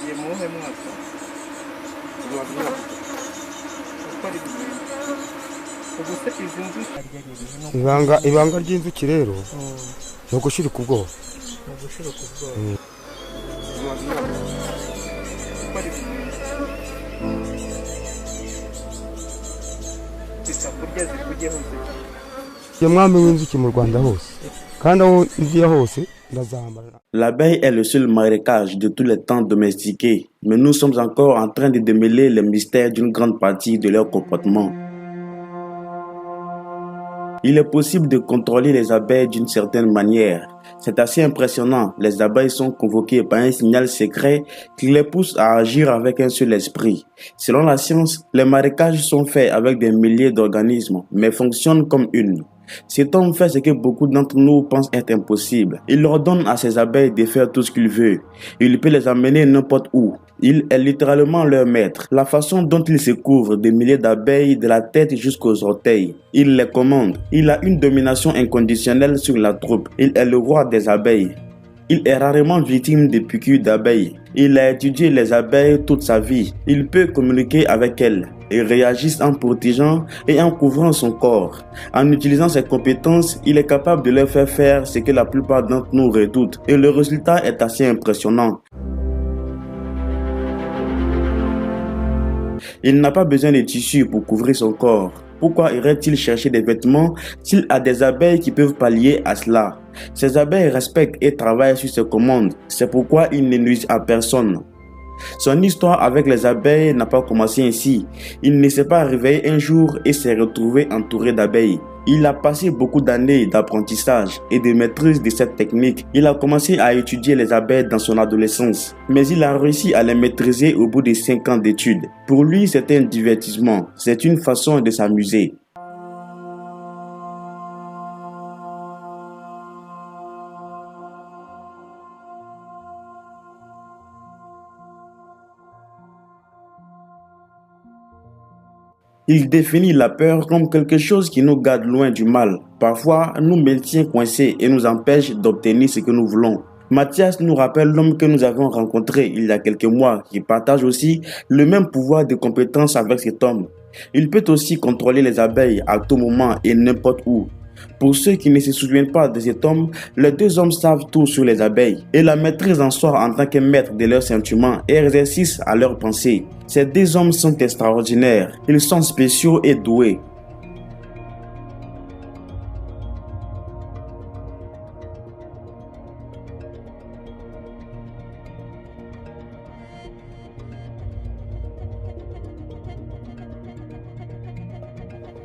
Watangiye mu wuhe mwaka? Uwa myaka. Gukora ibintu. Ubuse izi nzuki ibanga ry'inzuki rero ni ugushirika ubwoba. Ni ugushirika ubwoba. Uwa myaka. Gukora ibintu. Bisa kurya zikugeho nzuki. Ye mwami w'inzuki mu Rwanda hose. Kandi aho ngiye hose ndazambara. L'abeille est le seul marécage de tous les temps domestiqués, mais nous sommes encore en train de démêler les mystères d'une grande partie de leur comportement. Il est possible de contrôler les abeilles d'une certaine manière. C'est assez impressionnant. Les abeilles sont convoquées par un signal secret qui les pousse à agir avec un seul esprit. Selon la science, les marécages sont faits avec des milliers d'organismes, mais fonctionnent comme une. Cet homme fait ce que beaucoup d'entre nous pensent être impossible. Il ordonne à ses abeilles de faire tout ce qu'il veut. Il peut les amener n'importe où. Il est littéralement leur maître. La façon dont il se couvre des milliers d'abeilles de la tête jusqu'aux orteils. Il les commande. Il a une domination inconditionnelle sur la troupe. Il est le roi des abeilles. Il est rarement victime de piqûres d'abeilles. Il a étudié les abeilles toute sa vie. Il peut communiquer avec elles. Il réagit en protégeant et en couvrant son corps. En utilisant ses compétences, il est capable de leur faire faire ce que la plupart d'entre nous redoutent. Et le résultat est assez impressionnant. Il n'a pas besoin de tissu pour couvrir son corps. Pourquoi irait-il chercher des vêtements s'il a des abeilles qui peuvent pallier à cela? Ces abeilles respectent et travaillent sur ses commandes. C'est pourquoi il ne nuise à personne. Son histoire avec les abeilles n'a pas commencé ainsi. Il ne s'est pas réveillé un jour et s'est retrouvé entouré d'abeilles. Il a passé beaucoup d'années d'apprentissage et de maîtrise de cette technique. Il a commencé à étudier les abeilles dans son adolescence, mais il a réussi à les maîtriser au bout de 5 ans d'études. Pour lui, c'est un divertissement, c'est une façon de s'amuser. Il définit la peur comme quelque chose qui nous garde loin du mal. Parfois, nous maintient coincés et nous empêche d'obtenir ce que nous voulons. Mathias nous rappelle l'homme que nous avons rencontré il y a quelques mois, qui partage aussi le même pouvoir de compétence avec cet homme. Il peut aussi contrôler les abeilles à tout moment et n'importe où. Pour ceux qui ne se souviennent pas de cet homme, les deux hommes savent tout sur les abeilles et la maîtrise en soi en tant que maître de leurs sentiments et exercice à leurs pensées. Ces deux hommes sont extraordinaires, ils sont spéciaux et doués.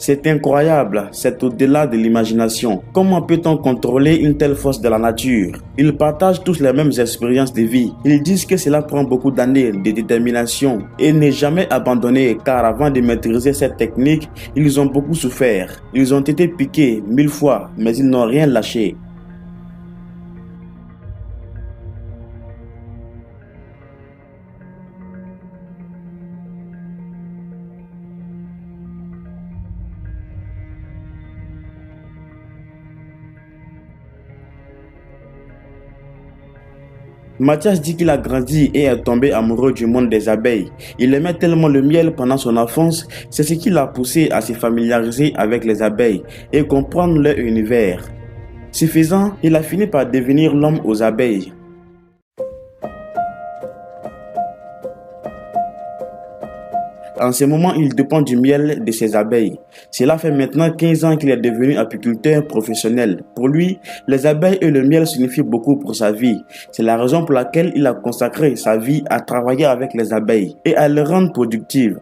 C'est incroyable, c'est au-delà de l'imagination. Comment peut-on contrôler une telle force de la nature? Ils partagent tous les mêmes expériences de vie. Ils disent que cela prend beaucoup d'années de détermination et n'est jamais abandonné car avant de maîtriser cette technique, ils ont beaucoup souffert. Ils ont été piqués 1000 fois, mais ils n'ont rien lâché. Mathias dit qu'il a grandi et est tombé amoureux du monde des abeilles. Il aimait tellement le miel pendant son enfance, c'est ce qui l'a poussé à se familiariser avec les abeilles et comprendre leur univers. Ce faisant, il a fini par devenir l'homme aux abeilles. En ce moment, il dépend du miel de ses abeilles. Cela fait maintenant 15 ans qu'il est devenu apiculteur professionnel. Pour lui, les abeilles et le miel signifient beaucoup pour sa vie. C'est la raison pour laquelle il a consacré sa vie à travailler avec les abeilles et à les rendre productives.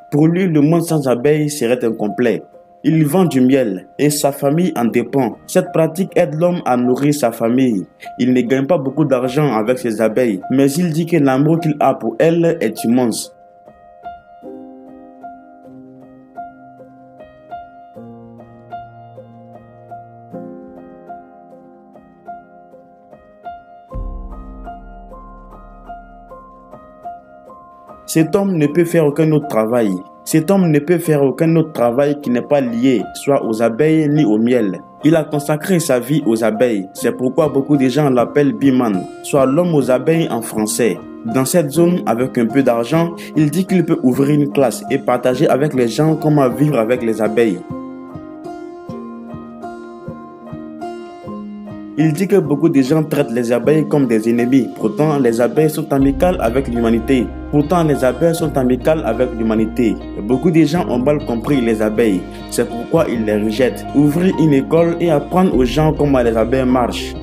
Pour lui, le monde sans abeilles serait incomplet. Il vend du miel et sa famille en dépend. Cette pratique aide l'homme à nourrir sa famille. Il ne gagne pas beaucoup d'argent avec ses abeilles, mais il dit que l'amour qu'il a pour elles est immense. Cet homme ne peut faire aucun autre travail. Cet homme ne peut faire aucun autre travail qui n'est pas lié, soit aux abeilles ni au miel. Il a consacré sa vie aux abeilles. C'est pourquoi beaucoup de gens l'appellent Beeman, soit l'homme aux abeilles en français. Dans cette zone, avec un peu d'argent, il dit qu'il peut ouvrir une classe et partager avec les gens comment vivre avec les abeilles. Il dit que beaucoup de gens traitent les abeilles comme des ennemis. Pourtant, les abeilles sont amicales avec l'humanité. Beaucoup de gens ont mal compris les abeilles. C'est pourquoi ils les rejettent. Ouvrir une école et apprendre aux gens comment les abeilles marchent.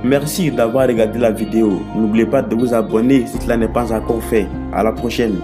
Merci d'avoir regardé la vidéo. N'oubliez pas de vous abonner si cela n'est pas encore fait. À la prochaine.